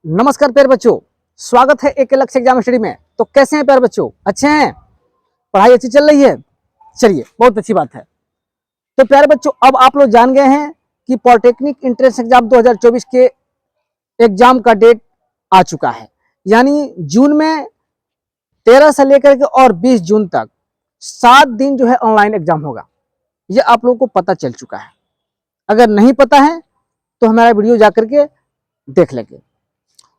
नमस्कार प्यारे बच्चों, स्वागत है एक अलग से एग्जाम स्टडी में। तो कैसे हैं प्यारे बच्चों? अच्छे हैं? पढ़ाई अच्छी चल रही है? चलिए, बहुत अच्छी बात है। तो प्यारे बच्चों, अब आप लोग जान गए हैं कि पॉलिटेक्निक एंट्रेंस एग्जाम 2024 के एग्जाम का डेट आ चुका है। यानी जून में 13 से लेकर के और 20 जून तक 7 दिन जो है ऑनलाइन एग्जाम होगा। ये आप लोगों को पता चल चुका है। अगर नहीं पता है तो हमारा वीडियो जाकर के देख लेंगे।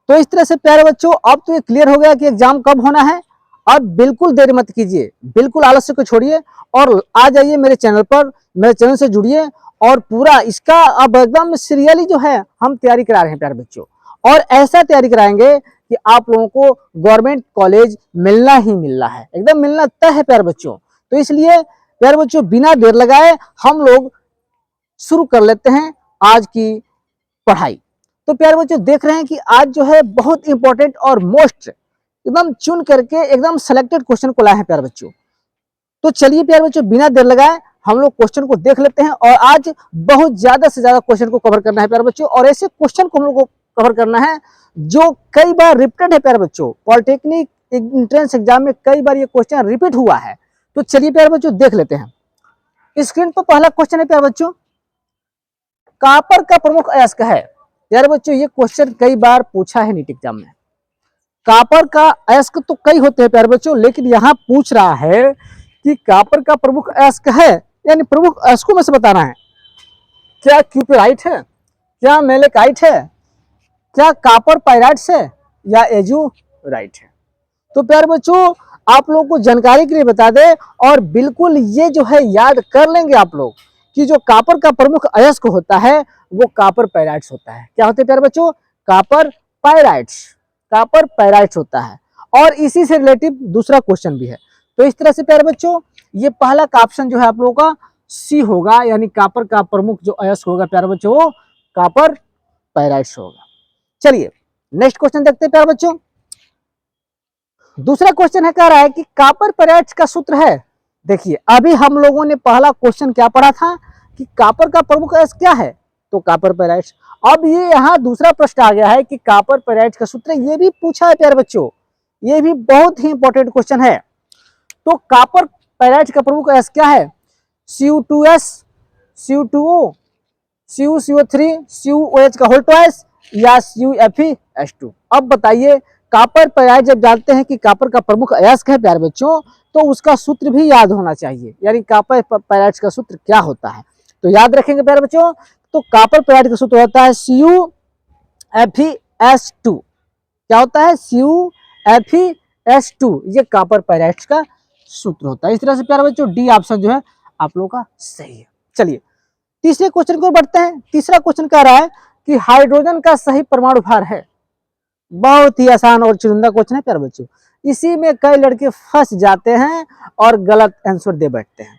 तो इस तरह से प्यारे बच्चों, अब तो ये क्लियर हो गया कि एग्जाम कब होना है। अब बिल्कुल देरी मत कीजिए, बिल्कुल आलस्य को छोड़िए और आ जाइए मेरे चैनल पर, मेरे चैनल से जुड़िए और पूरा इसका अब एकदम सीरियली जो है हम तैयारी करा रहे हैं प्यारे बच्चों। और ऐसा तैयारी कराएंगे कि आप लोगों को गवर्नमेंट कॉलेज मिलना ही मिलना है, एकदम मिलना तय है प्यारे बच्चों। तो इसलिए प्यारे बच्चों, बिना देर लगाए हम लोग शुरू कर लेते हैं आज की पढ़ाई। तो प्यारे बच्चों, देख रहे हैं कि आज जो है बहुत इंपॉर्टेंट और मोस्ट एकदम चुन करके एकदम सेलेक्टेड क्वेश्चन को लाए हैं प्यारे बच्चों। तो चलिए प्यारे बच्चों, बिना देर लगाए हम लोग क्वेश्चन को देख लेते हैं। और आज बहुत ज्यादा से ज्यादा क्वेश्चन को कवर करना है प्यारे बच्चों, और ऐसे क्वेश्चन को हम लोग को कवर करना है जो कई बार रिपीटेड है प्यारे बच्चों। पॉलिटेक्निक एंट्रेंस एग्जाम में कई बार ये क्वेश्चन रिपीट हुआ है। तो चलिए प्यारे बच्चों, देख लेते हैं। स्क्रीन पर पहला क्वेश्चन है प्यारे बच्चों, कॉपर का प्रमुख अयस्क है। यार बच्चों, ये क्वेश्चन कई बार पूछा है नीट एग्जाम में। कॉपर का अयस्क तो कई होते हैं प्यारे बच्चों, लेकिन यहाँ पूछ रहा है कि कॉपर का प्रमुख अयस्क है, यानी प्रमुख अयस्कों में से बताना है। क्या क्यूपेराइट है, क्या मेलेकाइट है, क्या कॉपर पाइराइट्स है, या एजुराइट है। तो प्यारे बच्चों, आप लोगों को जानकारी के लिए बता दें और बिल्कुल ये जो है याद कर लेंगे आप लोग कि जो कॉपर का प्रमुख अयस्क होता है वो कॉपर पाइराइट्स होता है। क्या होते हैं प्यारे बच्चों? Copper pyrites. कॉपर पाइराइट्स होता है। और इसी से रिलेटिव दूसरा क्वेश्चन भी है। तो इस तरह से प्यारे बच्चों, ये पहला का ऑप्शन जो है आप लोगों का सी होगा, यानी कॉपर का प्रमुख जो अयस्क होगा प्यारे बच्चों वो कॉपर पाइराइट्स होगा। चलिए नेक्स्ट क्वेश्चन देखते हैं प्यारे बच्चों। दूसरा क्वेश्चन है, कह रहा है कि कॉपर पाइराइट्स का सूत्र है। देखिए, अभी हम लोगों ने पहला क्वेश्चन क्या पढ़ा था कि कॉपर का प्रमुख अयस्क क्या है, तो कॉपर पाइराइट्स। अब ये यहाँ दूसरा प्रश्न आ गया है कि कॉपर पाइराइट्स का सूत्र, ये भी पूछा है प्यारे बच्चों, ये भी बहुत ही इंपॉर्टेंट क्वेश्चन है। तो कॉपर पाइराइट्स का प्रमुख अयस्क क्या है? Cu2s, Cu2o, CuCO3, CuOH का होल ट्वाइस, या CuFeS2। अब बताइए, कॉपर पाइराइट जब जानते हैं कि कॉपर का प्रमुख अयस्क है प्यारे बच्चों, तो उसका सूत्र भी याद होना चाहिए, यानी कॉपर पाइराइट का सूत्र क्या होता है। तो याद रखेंगे प्यारे बच्चों। तो कॉपर पाइराइट का सूत्र होता है CuFeS2। क्या होता है? CuFeS2, ये कॉपर पाइराइट का सूत्र होता है। इस तरह से प्यारे बच्चों, डी ऑप्शन जो है आप लोगों का सही है। चलिए तीसरे क्वेश्चन को बढ़ते हैं। तीसरा क्वेश्चन कह रहा है कि हाइड्रोजन का सही परमाणु भार है। बहुत ही आसान और चुनिंदा क्वेश्चन है प्यारे बच्चों, इसी में कई लड़के फंस जाते हैं और गलत आंसर दे बैठते हैं।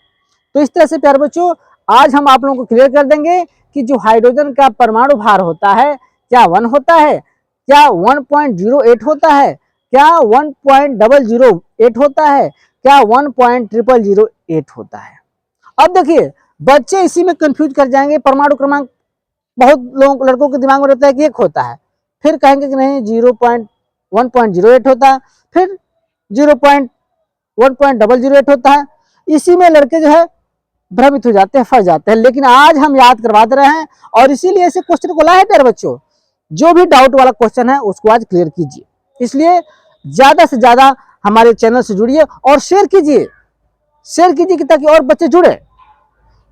तो इस तरह से प्यारे बच्चों, आज हम आप लोगों को क्लियर कर देंगे कि जो हाइड्रोजन का परमाणु भार होता है, क्या 1 होता है, क्या 1.08 होता है, क्या 1.008 होता है, क्या 1.0008 होता है। अब देखिए, बच्चे इसी में कंफ्यूज कर जाएंगे। परमाणु क्रमांक बहुत लोगों लड़कों के दिमाग में रहता है कि 1 होता है, फिर कहेंगे कि नहीं 1.08 होता है, फिर 1.008 होता है। इसी में लड़के जो है भ्रमित हो जाते हैं, फंस जाते हैं। लेकिन आज हम याद करवा दे रहे हैं और इसीलिए ऐसे क्वेश्चन को लाए हैं प्यारे बच्चों। जो भी डाउट वाला क्वेश्चन है उसको आज क्लियर कीजिए। इसलिए ज्यादा से ज्यादा हमारे चैनल से जुड़िए और शेयर कीजिए ताकि और बच्चे जुड़े।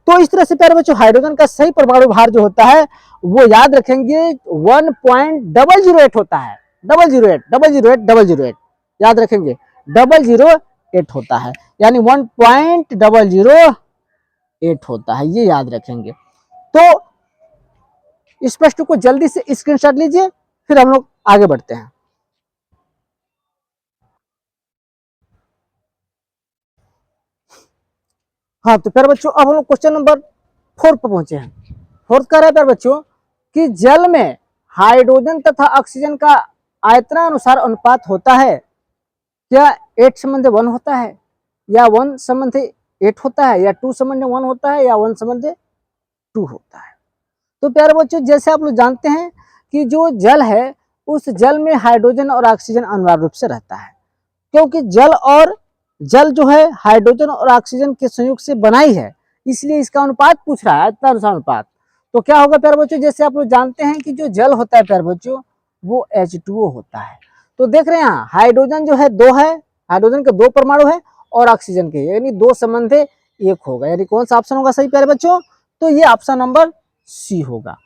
तो इस तरह से प्यारे बच्चों, हाइड्रोजन का सही परमाणु भार जो होता है वो याद रखेंगे 1.008 होता है। 008 याद रखेंगे, 008 होता है, यानी 1.008 होता है, ये याद रखेंगे। तो इस प्रश्न को जल्दी से स्क्रीनशॉट लीजिए, फिर हम लोग आगे बढ़ते हैं। हाँ तो प्यारे बच्चों, अब हम लोग क्वेश्चन नंबर 4 पर पहुंचे हैं। फोर्थ कह रहा है प्यारे बच्चों कि जल में हाइड्रोजन तथा ऑक्सीजन का आयतनानुसार अनुपात होता है। क्या 8:1 होता है, या 1:8 होता है, या 2:1 होता है, या 1:2 होता है। तो प्यारे बच्चों, जैसे आप लोग जानते हैं कि जो जल है उस जल में हाइड्रोजन और ऑक्सीजन अनिवार्य रूप से रहता है, क्योंकि जल जो है हाइड्रोजन और ऑक्सीजन के संयुक्त से बना ही है, इसलिए इसका अनुपात पूछ रहा है, अनुपात। तो क्या होगा प्यारे बच्चों, जैसे आप लोग जानते हैं कि जो जल होता है प्यारे बच्चों वो H2O होता है। तो देख रहे हैं यहाँ हाइड्रोजन जो है 2 है, हाइड्रोजन के 2 परमाणु है और ऑक्सीजन के, यानी 2 संबंधे 1 होगा, यानी कौन सा ऑप्शन होगा सही प्यारे बच्चों, तो ये ऑप्शन नंबर सी होगा,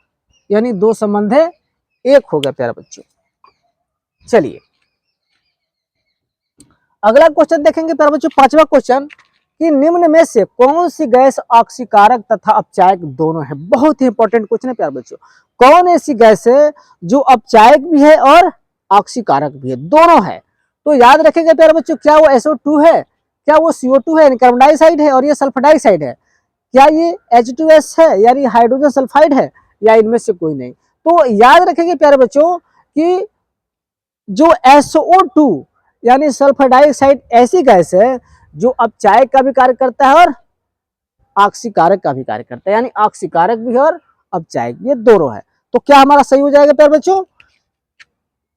यानी 2 संबंधे 1 होगा प्यारे बच्चों। चलिए अगला क्वेश्चन देखेंगे प्यारे बच्चों, 5वां क्वेश्चन, कि निम्न में से कौन सी गैस ऑक्सीकारक तथा अपचायक दोनों है। बहुत ही इंपॉर्टेंट क्वेश्चन है प्यारे बच्चों, कौन ऐसी गैस है जो अपचायक भी है और ऑक्सीकारक भी है, दोनों है। तो याद रखेंगे प्यारे बच्चों, क्या वो SO2 है, क्या वो CO2 है यानी कार्बन डाइऑक्साइड है और ये सल्फर डाइऑक्साइड है, क्या ये H2S है यानी हाइड्रोजन सल्फाइड है, या इनमें से कोई नहीं। तो याद रखेंगे प्यारे बच्चों कि जो SO2 यानी सल्फर डाइऑक्साइड ऐसी गैस है जो अपचायक का भी कार्य करता है और ऑक्सीकारक का भी कार्य करता है, यानी ऑक्सीकारक भी और अपचायक भी, ये दोनों है। तो क्या हमारा सही हो जाएगा प्यारे बच्चों,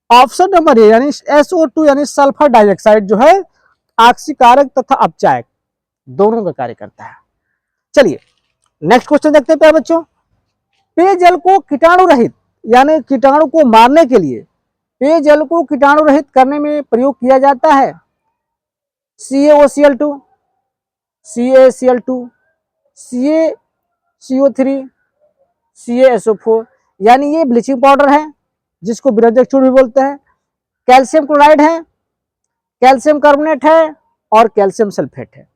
ऑप्शन नंबर ए यानी SO2 यानी सल्फर डाइऑक्साइड जो है ऑक्सीकारक तथा अपचायक दोनों का कार्य करता है। चलिए नेक्स्ट क्वेश्चन देखते हैं प्यारे बच्चों, पेयजल को कीटाणु रहित यानी कीटाणु को मारने के लिए पेयजल को कीटाणु रहित करने में प्रयोग किया जाता है CaOCl2, CaCl2, CaCO3, CaSO4, यानी ये ब्लीचिंग पाउडर है जिसको विरंजक चूर्ण भी बोलते हैं, कैल्शियम क्लोराइड है, कैल्शियम कार्बोनेट है और कैल्शियम सल्फेट है।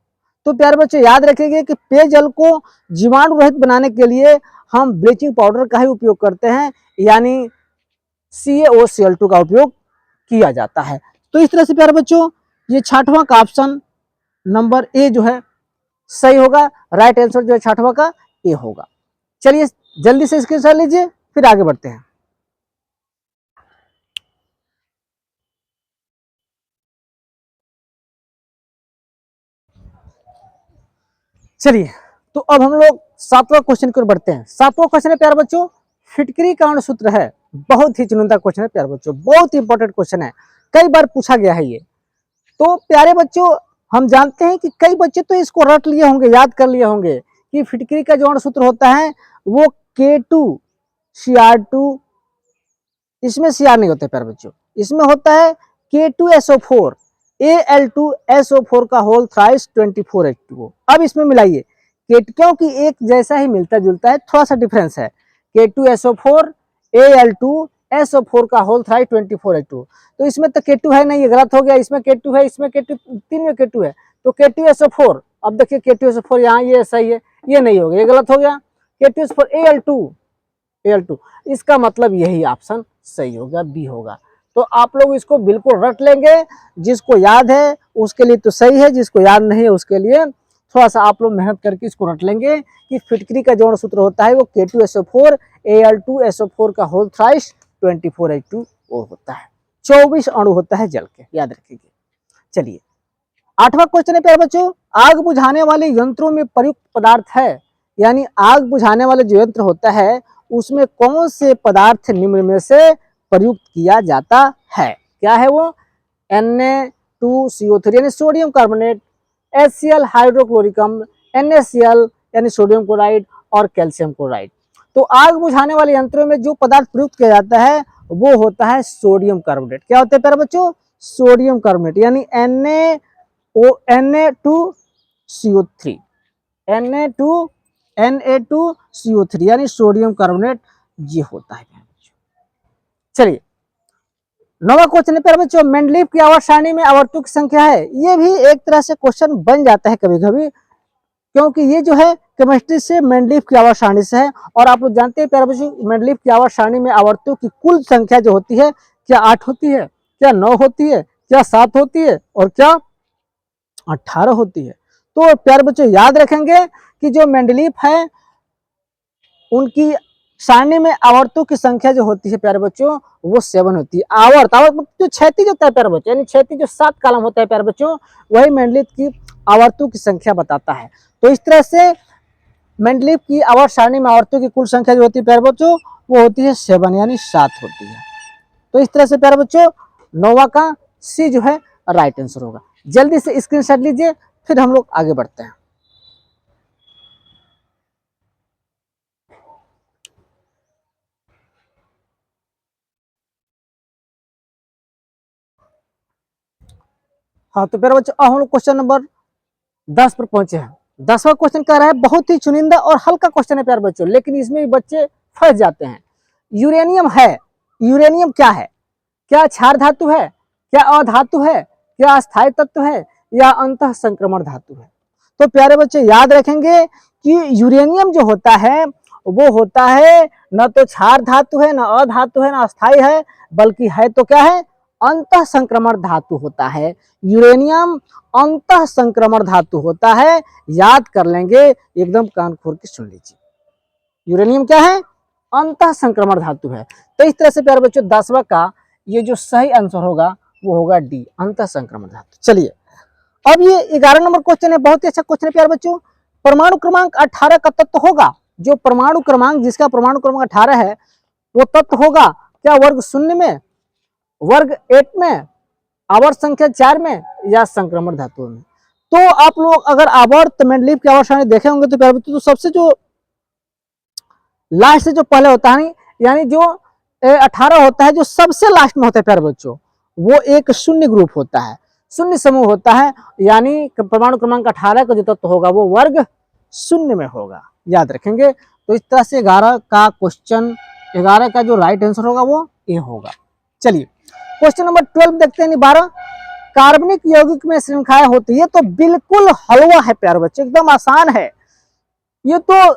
तो प्यारे बच्चों याद रखिए कि पेयजल को जीवाणु रहित बनाने के लिए हम ब्लीचिंग पाउडर का ही उपयोग करते हैं, यानी CaOCl2 का उपयोग किया जाता है। तो इस तरह से प्यारे बच्चों ये 6वां का ऑप्शन नंबर ए जो है सही होगा, राइट आंसर जो है 6वां का ए होगा। चलिए जल्दी से स्क्रीनशॉट लीजिए, फिर आगे बढ़ते हैं। चलिए तो अब हम लोग 7वां क्वेश्चन की ओर बढ़ते हैं। 7वां क्वेश्चन है प्यारे बच्चों, फिटकरी का अणुसूत्र है। बहुत ही चुनिंदा क्वेश्चन है प्यारे बच्चों, बहुत ही इंपॉर्टेंट क्वेश्चन है, कई बार पूछा गया है ये। तो प्यारे बच्चों हम जानते हैं कि कई बच्चे तो इसको रट लिए होंगे, याद कर लिए होंगे कि फिटकरी का जो अणुसूत्र होता है वो K2Cr2, इसमें Cr नहीं होता है प्यारे बच्चों, इसमें होता है K2SO4 Al2SO4 का होल थ्राइस 24H2O। अब इसमें मिलाइए क्योंकि एक जैसा ही मिलता जुलता है, थोड़ा सा डिफरेंस है, K2SO4 Al2SO4 का होल थ्राइस 24H2O। तो इसमें तो K2 है नहीं, ये गलत हो गया, इसमें K2 है, इसमें K2, 3 में K2 है, तो K2SO4, अब देखिए K2SO4 यहाँ ये सही है, ये नहीं हो गया, ये गलत हो गया, K2SO4 Al2, इसका मतलब यही ऑप्शन सही होगा, बी होगा। तो आप लोग इसको बिल्कुल रट लेंगे, जिसको याद है उसके लिए तो सही है, जिसको याद नहीं है उसके लिए थोड़ा सा आप लोग मेहनत करके इसको रट लेंगे कि फिटकरी का जो अणुसूत्र होता है वो K2SO4 Al2SO4 का होल थ्राइस 24H2O होता है। 24 अणु होता है जल के, याद रखिए। चलिए 8वां क्वेश्चन है प्यारे बच्चों, आग बुझाने वाले यंत्रों में प्रयुक्त पदार्थ है, यानी आग बुझाने वाले जो यंत्र होता है उसमें कौन से पदार्थ निम्न में से प्रयुक्त किया जाता है। क्या है वो, Na2CO3 यानी सोडियम कार्बोनेट, HCl हाइड्रोक्लोरिक अम्ल, NaCl यानी सोडियम क्लोराइड और कैल्शियम क्लोराइड। तो आग बुझाने वाले यंत्रों में जो पदार्थ प्रयुक्त किया जाता है वो होता है सोडियम कार्बोनेट। क्या होता है प्यारे बच्चों, सोडियम कार्बोनेट, यानी Na2CO3 Na2CO3 यानी सोडियम कार्बोनेट ये होता है। चलिए 9वां क्वेश्चन है प्यारे बच्चों, मेंडलीफ की आवर्त सारणी में आवर्तों की संख्या है। ये भी एक तरह से क्वेश्चन बन जाता है कभी कभी, क्योंकि ये जो है केमिस्ट्री से मेंडलीफ की आवर्त सारणी से है। और आप लोग जानते हैं प्यारे बच्चों मेंडलीफ की आवर्त सारणी में आवर्तों की कुल संख्या जो होती है, क्या 8 होती है, क्या 9 होती है, क्या 7 होती है और क्या 18 होती है। तो प्यारे बच्चों याद रखेंगे कि जो मेंडलीफ है उनकी सारणी में आवर्तों की संख्या जो होती है प्यारे बच्चों वो 7 होती है। आवर्त जो क्षैतिज होता है प्यारे बच्चों, यानी क्षैतिज जो 7 कॉलम होता है प्यारे बच्चों, वही मेंडलीफ की आवर्तों की संख्या बताता है। तो इस तरह से मेंडलीफ की आवर्त सारणी में आवर्तों की कुल संख्या जो होती है प्यारे बच्चों वो होती है 7 यानी 7 होती है। तो इस तरह से प्यारे बच्चों नौवा का सी जो है राइट आंसर होगा। जल्दी से स्क्रीनशॉट लीजिए, फिर हम लोग आगे बढ़ते हैं। हाँ तो प्यारे बच्चों अब हम लोग क्वेश्चन नंबर 10 पर पहुंचे हैं। 10वां क्वेश्चन कह रहा है, बहुत ही चुनिंदा और हल्का क्वेश्चन है प्यारे बच्चों, लेकिन इसमें भी बच्चे फंस जाते हैं। यूरेनियम है, यूरेनियम क्या है? क्या क्षार धातु है, क्या अधातु है, क्या अस्थायी तत्व है, या अंतः संक्रमण धातु है? तो प्यारे बच्चे याद रखेंगे कि यूरेनियम जो होता है वो होता है न तो क्षार धातु है, न अधातु है, न अस्थायी है, बल्कि है तो क्या है, अंतः संक्रमण धातु होता है। यूरेनियम अंतः संक्रमण धातु होता है, याद कर लेंगे, एकदम कान खोल के सुन लीजिए। यूरेनियम क्या है? अंतः संक्रमण धातु है। तो इस तरह से प्यारे बच्चों 10वां का ये जो सही आंसर होगा वो होगा डी, अंतः संक्रमण धातु। चलिए अब ये 11 नंबर क्वेश्चन है, बहुत ही अच्छा क्वेश्चन है प्यारे बच्चों। परमाणु क्रमांक 18 का तत्व होगा, जो परमाणु क्रमांक जिसका परमाणु क्रमांक 18 है वो तत्व होगा क्या वर्ग 0 में, वर्ग 8 में, आवर्त संख्या 4 में, या संक्रमण धातु में? तो आप लोग अगर आवर्त मेंडलीव की आवर्त सारणी देखे होंगे तो प्यारे बच्चों, तो सबसे जो लास्ट से जो पहले होता है, यानी जो 18 होता है, जो सबसे लास्ट में होता है प्यारे बच्चों, वो एक शून्य ग्रुप होता है, शून्य समूह होता है, यानी परमाणु क्रमांक 18 का जो तत्व होगा वो वर्ग 0 में होगा, याद रखेंगे। तो इस तरह से 11 का क्वेश्चन, 11 का जो राइट आंसर होगा वो ए होगा। चलिए क्वेश्चन नंबर 12 देखते हैं। 12 कार्बनिक यौगिक में श्रृंखलाएं होती है, ये तो बिल्कुल हलवा है प्यारे बच्चे, एकदम आसान है ये तो।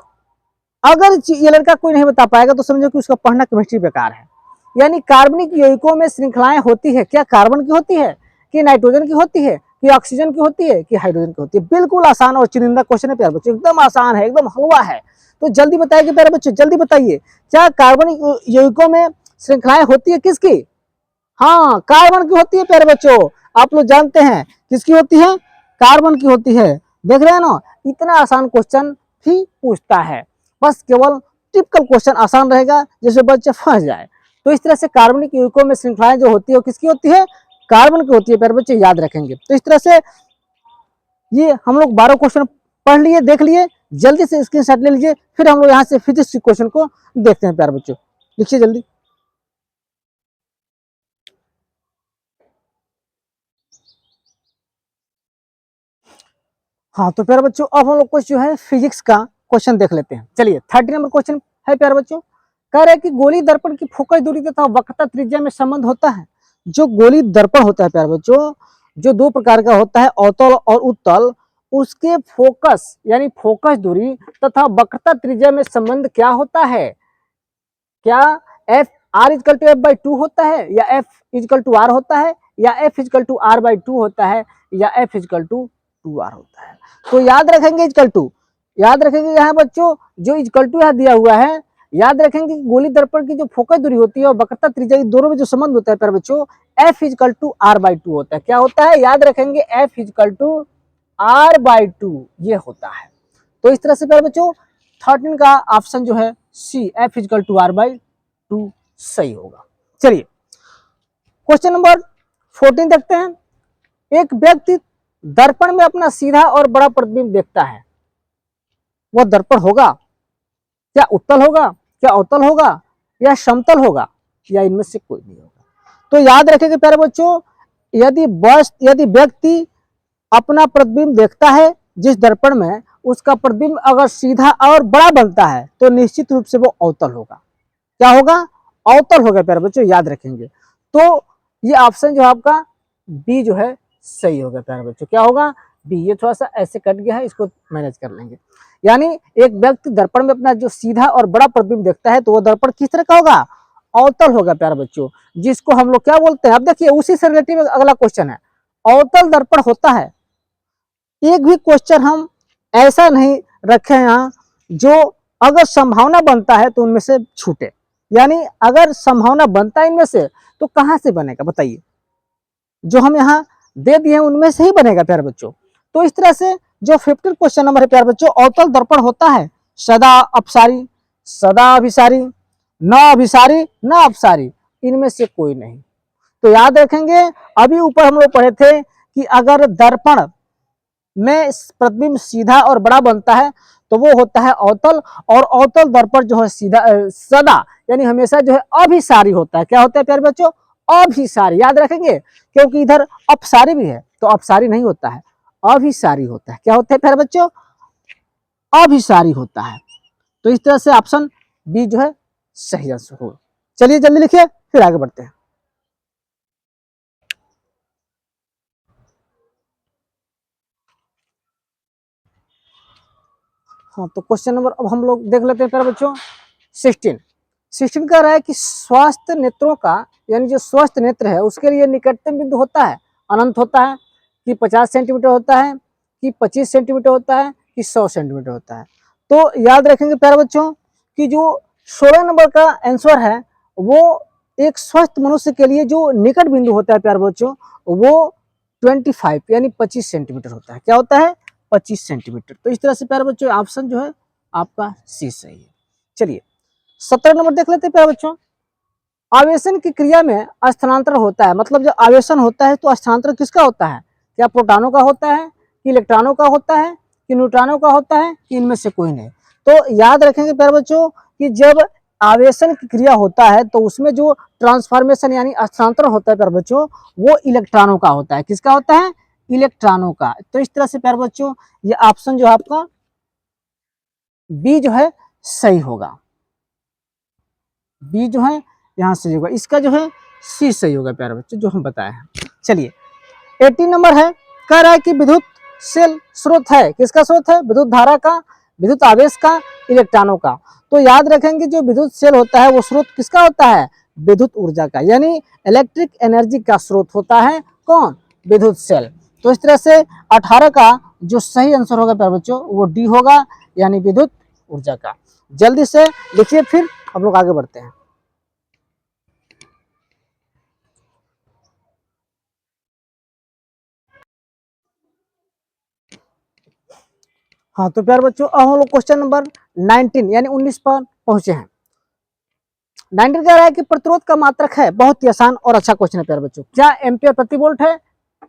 अगर ये लड़का कोई नहीं बता पाएगा तो समझो कि उसका पढ़ना केमिस्ट्री बेकार है। यानी कार्बनिक यौगिकों में श्रृंखलाएं होती है, क्या कार्बन की होती है, कि नाइट्रोजन की होती है, कि ऑक्सीजन की होती है, कि हाइड्रोजन की होती है? बिल्कुल आसान और चुनिंदा क्वेश्चन है प्यारे बच्चों, एकदम आसान है, एकदम हलवा है। तो जल्दी बताइए प्यारे बच्चों, जल्दी बताइए, क्या कार्बनिक यौगिकों में श्रृंखलाएं होती है किसकी? हाँ कार्बन की होती है प्यारे बच्चों, आप लोग जानते हैं किसकी होती है, कार्बन की होती है। देख रहे हैं ना, इतना आसान क्वेश्चन भी पूछता है, बस केवल टिपिकल क्वेश्चन आसान रहेगा जिससे बच्चे फंस जाए। तो इस तरह से कार्बनिक यौगिकों में श्रृंखलाएं जो होती है वो किसकी होती है, कार्बन की होती है प्यारे बच्चे, याद रखेंगे। तो इस तरह से ये हम लोग 12 क्वेश्चन पढ़ लिए, देख लिए, जल्दी से स्क्रीनशॉट ले लीजिए, फिर हम लोग यहाँ से फिजिक्स क्वेश्चन को देखते हैं प्यारे बच्चों, लिखिए जल्दी। हाँ तो प्यारे बच्चों अब हम लोग कुछ जो है फिजिक्स का क्वेश्चन देख लेते हैं। चलिए 30 नंबर क्वेश्चन है प्यारे बच्चों, कह रहे हैं कि गोली दर्पण की फोकस दूरी तथा वक्रता त्रिज्या में संबंध होता है। जो गोली दर्पण होता है प्यारे बच्चों, जो दो प्रकार का होता है, अवतल और उत्तल, उसके फोकस यानी फोकस दूरी तथा वक्रता त्रिज्या में संबंध क्या होता है? क्या F R is equal to F by 2 होता है, या एफ इजकल टू आर होता है, या F is equal to R by 2 होता है, या एफ इजकल टू 2r होता है? तो याद रखेंगे इजकल टू, याद रखेंगे यहाँ बच्चों जो इजकल टू यहाँ दिया हुआ है, याद रखेंगे कि गोली दर्पण की जो फोकस दूरी होती है और वक्रता त्रिज्या दोनों में जो संबंध होता है प्यारे बच्चों, F is equal to R by 2 होता है। क्या होता है? याद रखेंगे F is equal to R by 2 ये होता है। तो इस तरह से प्यारे बच्चों 13 का ऑप्शन जो है C, F is equal to R by 2 सही होगा। चलिए क्वेश्चन नंबर 14 देखते हैं। एक व्यक्ति दर्पण में अपना सीधा और बड़ा प्रतिबिंब देखता है, वह दर्पण होगा क्या उत्तल होगा, क्या अवतल होगा, या समतल होगा, या इनमें से कोई नहीं होगा? तो याद रखेंगे प्यारे बच्चों, यदि व्यक्ति अपना प्रतिबिंब देखता है जिस दर्पण में, उसका प्रतिबिंब अगर सीधा और बड़ा बनता है तो निश्चित रूप से वो अवतल होगा। क्या होगा? अवतल होगा प्यारे बच्चों, याद रखेंगे। तो ये ऑप्शन जो आपका बी जो है सही होगा प्यारे बच्चों। क्या होगा? बी। ये थोड़ा सा ऐसे कट गया है, इसको मैनेज कर लेंगे। यानी एक व्यक्ति दर्पण में अपना जो सीधा और बड़ा प्रतिबिंब देखता है तो वो दर्पण किस तरह का होगा? अवतल होगा प्यारे बच्चों, जिसको हम लोग क्या बोलते हैं? अब देखिए उसी से रिलेटिव अगला क्वेश्चन है, अवतल दर्पण होता है। एक भी क्वेश्चन हम ऐसा नहीं रखे यहाँ जो अगर संभावना बनता है तो उनमें से छूटे, यानी अगर संभावना बनता है इनमें से तो कहां से बनेगा बताइए? जो हम यहाँ दे दिए उनमें से ही बनेगा प्यारे बच्चों। तो इस तरह से जो 15 क्वेश्चन नंबर है प्यारे बच्चों, अवतल दर्पण होता है सदा अपसारी, सदा अभिसारी, न अभिसारी, न अपसारी, इनमें से कोई नहीं। तो याद रखेंगे, अभी ऊपर हम लोग पढ़े थे कि अगर दर्पण में प्रतिबिंब सीधा और बड़ा बनता है तो वो होता है अवतल, और अवतल दर्पण जो है सीधा सदा यानी हमेशा जो है अभिसारी होता है। क्या होता है प्यारे बच्चों? अभिसारी। याद रखेंगे, क्योंकि इधर अपसारी भी है तो अपसारी नहीं होता है, अभिसारी होता है। क्या होता है प्यारे बच्चों? अभिसारी होता है। तो इस तरह से ऑप्शन बी जो है सही आंसर होगा। चलिए जल्दी लिखिए, फिर आगे बढ़ते हैं। हाँ, तो क्वेश्चन नंबर अब हम लोग देख लेते हैं प्यारे बच्चों 16 कह रहा है कि स्वस्थ नेत्रों का यानी जो स्वस्थ नेत्र है उसके लिए निकटतम बिंदु होता है अनंत होता है, कि 50 सेंटीमीटर होता है, कि 25 सेंटीमीटर होता है, कि 100 सेंटीमीटर होता है। तो याद रखेंगे प्यारे बच्चों कि जो 16 नंबर का आंसर है वो एक स्वस्थ मनुष्य के लिए जो निकट बिंदु होता है प्यारे बच्चों वो 25 यानी 25 सेंटीमीटर होता है। क्या होता है? 25 सेंटीमीटर। तो इस तरह से प्यारे बच्चों ऑप्शन जो है आपका सी सही है। चलिए 17 नंबर देख लेते हैं प्यारे बच्चों। आवेशन की क्रिया में स्थानांतरण होता है, मतलब जब आवेशन होता है तो स्थानांतरण किसका होता है? क्या प्रोटॉनों का होता है, कि इलेक्ट्रॉनों का होता है, कि न्यूट्रॉनों का होता है, कि इनमें से कोई नहीं? तो याद रखेंगे प्यारे बच्चों कि जब आवेशन की क्रिया होता है तो उसमें जो ट्रांसफॉर्मेशन यानी स्थानांतरण होता है प्यारे बच्चों वो इलेक्ट्रॉनों का होता है। किसका होता है? इलेक्ट्रॉनों का। तो इस तरह से प्यारे बच्चों ये ऑप्शन जो है आपका बी जो है सही होगा। बी जो है यहाँ से होगा, इसका जो है सी सही होगा प्यारे बच्चों जो हम बताए हैं। चलिए 18 नंबर है, कह रहा है कि विद्युत सेल स्रोत है, किसका स्रोत है? विद्युत धारा का, विद्युत आवेश का, इलेक्ट्रॉनों का। तो याद रखेंगे जो विद्युत सेल होता है वो स्रोत किसका होता है? विद्युत ऊर्जा का, यानी इलेक्ट्रिक एनर्जी का स्रोत होता है कौन? विद्युत सेल। तो इस तरह से 18 का जो सही आंसर होगा प्यारे बच्चों वो डी होगा, यानी विद्युत ऊर्जा का। जल्दी से लिखिए, फिर हम लोग आगे बढ़ते हैं। हाँ, तो प्यारे बच्चों अब हम लोग क्वेश्चन नंबर 19 यानी 19 पर पहुंचे हैं। 19 कह रहा है कि प्रतिरोध का मात्रक है, बहुत ही आसान और अच्छा क्वेश्चन है प्यारे बच्चों। क्या एम्पियर प्रति वोल्ट है,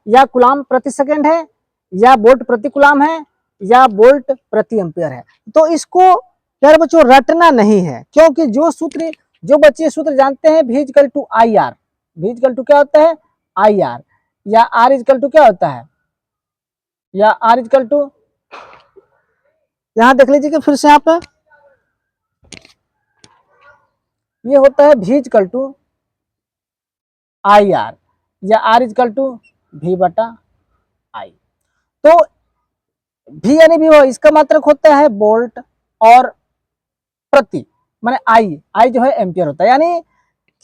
या कूलाम प्रति सेकंड है, या वोल्ट प्रति कूलाम है, या वोल्ट प्रति एम्पियर है? तो इसको प्यारे बच्चों रटना नहीं है, क्योंकि जो बच्चे सूत्र जानते हैं V equal to I R, V equal to क्या होता है? आई आर, या R इक्वल टू क्या होता है? या R इक्वल टू, यहां देख लीजिए कि फिर से यहाँ पे ये होता है V equal to I R, या R इक्वल टू V बटा आई। तो V यानी भी इसका मात्रक होता है वोल्ट, और प्रति माने आई जो है एम्पियर होता है। यानी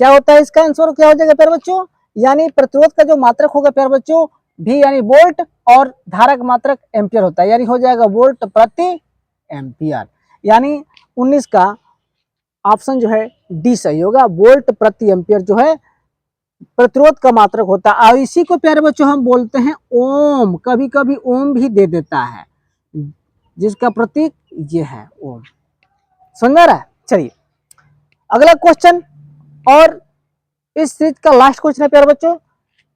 क्या होता है इसका आंसर? क्या हो जाएगा प्यारे बच्चों? यानी प्रतिरोध का जो मात्रक होगा प्यारे बच्चों V यानी वोल्ट, और धारा का मात्रक एम्पियर होता है, यानी हो जाएगा वोल्ट प्रति एम्पियर। यानी 19 का ऑप्शन जो है डी सही होगा, वोल्ट प्रति एम्पियर जो है प्रतिरोध का मात्रक होता है। और इसी को प्यारे बच्चों हम बोलते हैं ओम, कभी कभी ओम भी दे देता है, जिसका प्रतीक ये है ओम। समझ में आ रहा है? चलिए अगला क्वेश्चन, और इस सीरीज का लास्ट क्वेश्चन है प्यारे बच्चों।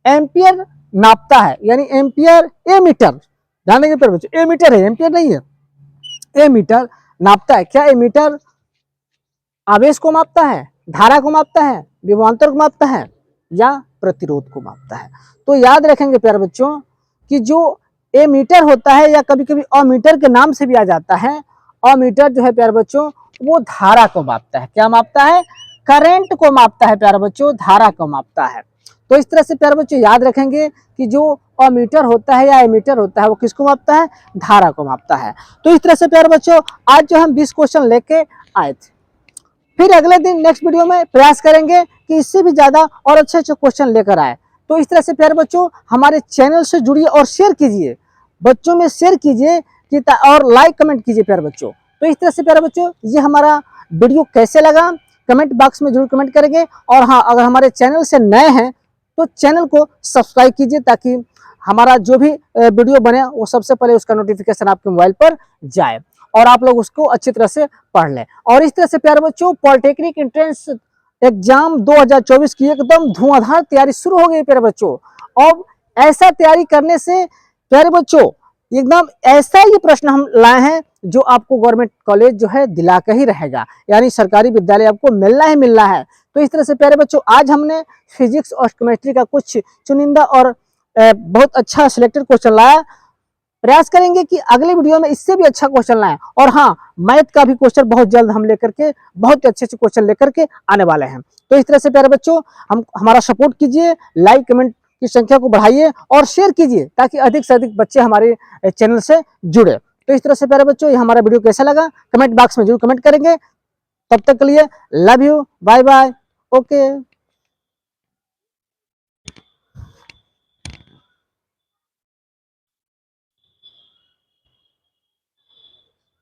एम्पियर नापता है, यानी एम्पियर ए मीटर, ध्यान देंगे प्यारे बच्चों, ए मीटर है, एम्पियर नहीं है। ए मीटर नापता है, क्या ए मीटर आवेश को मापता है, धारा को मापता है, विभवांतर को मापता है, या प्रतिरोध को मापता है? तो याद रखेंगे प्यारे बच्चों कि जो एमीटर होता है या कभी कभी अमीटर के नाम से भी आ जाता है, अमीटर जो है प्यारे बच्चों वो धारा को मापता है। क्या मापता है? करंट को मापता है प्यारे बच्चों, धारा को मापता है। तो इस तरह से प्यारे बच्चों याद रखेंगे कि जो अमीटर होता है या एमीटर होता है वो किसको मापता है? धारा को मापता है। तो इस तरह से प्यारे बच्चों आज जो हम 20 क्वेश्चन लेके आए थे, फिर अगले दिन नेक्स्ट वीडियो में प्रयास करेंगे कि इससे भी ज्यादा और अच्छे अच्छे क्वेश्चन लेकर आए। तो इस तरह से प्यारे बच्चों हमारे चैनल से जुड़िए और शेयर कीजिए, बच्चों में शेयर कीजिए और लाइक कमेंट कीजिए प्यारे बच्चों। तो इस तरह से प्यारे बच्चों ये हमारा वीडियो कैसे लगा कमेंट बॉक्स में जरूर कमेंट करेंगे। और हाँ, अगर हमारे चैनल से नए हैं तो चैनल को सब्सक्राइब कीजिए, ताकि हमारा जो भी वीडियो बने वो सबसे पहले उसका नोटिफिकेशन आपके मोबाइल पर जाए और आप लोग उसको अच्छी तरह से पढ़ लें। और इस तरह से प्यारे बच्चों पॉलिटेक्निक एंट्रेंस एग्जाम 2024 की एकदम धुआंधार तैयारी शुरू हो गई प्यारे बच्चों। अब ऐसा तैयारी करने से प्यारे बच्चों एकदम ऐसा ही प्रश्न हम लाए हैं जो आपको गवर्नमेंट कॉलेज जो है दिला कर ही रहेगा, यानी सरकारी विद्यालय आपको मिलना ही मिलना है। तो इस तरह से प्यारे बच्चों आज हमने फिजिक्स और केमिस्ट्री का कुछ चुनिंदा और बहुत अच्छा सिलेक्टेड क्वेश्चन लाया। प्रयास करेंगे कि अगले वीडियो में इससे भी अच्छा क्वेश्चन लाएं। और हाँ, मैथ का भी क्वेश्चन बहुत जल्द हम लेकर के बहुत अच्छे अच्छे क्वेश्चन लेकर के आने वाले हैं। तो इस तरह से प्यारे बच्चों हम हमारा सपोर्ट कीजिए, लाइक कमेंट की संख्या को बढ़ाइए और शेयर कीजिए ताकि अधिक से अधिक बच्चे हमारे चैनल से जुड़े। तो इस तरह से प्यारे बच्चों ये हमारा वीडियो कैसा लगा कमेंट बॉक्स में जरूर कमेंट करेंगे। तब तक के लिए love you, bye bye, okay.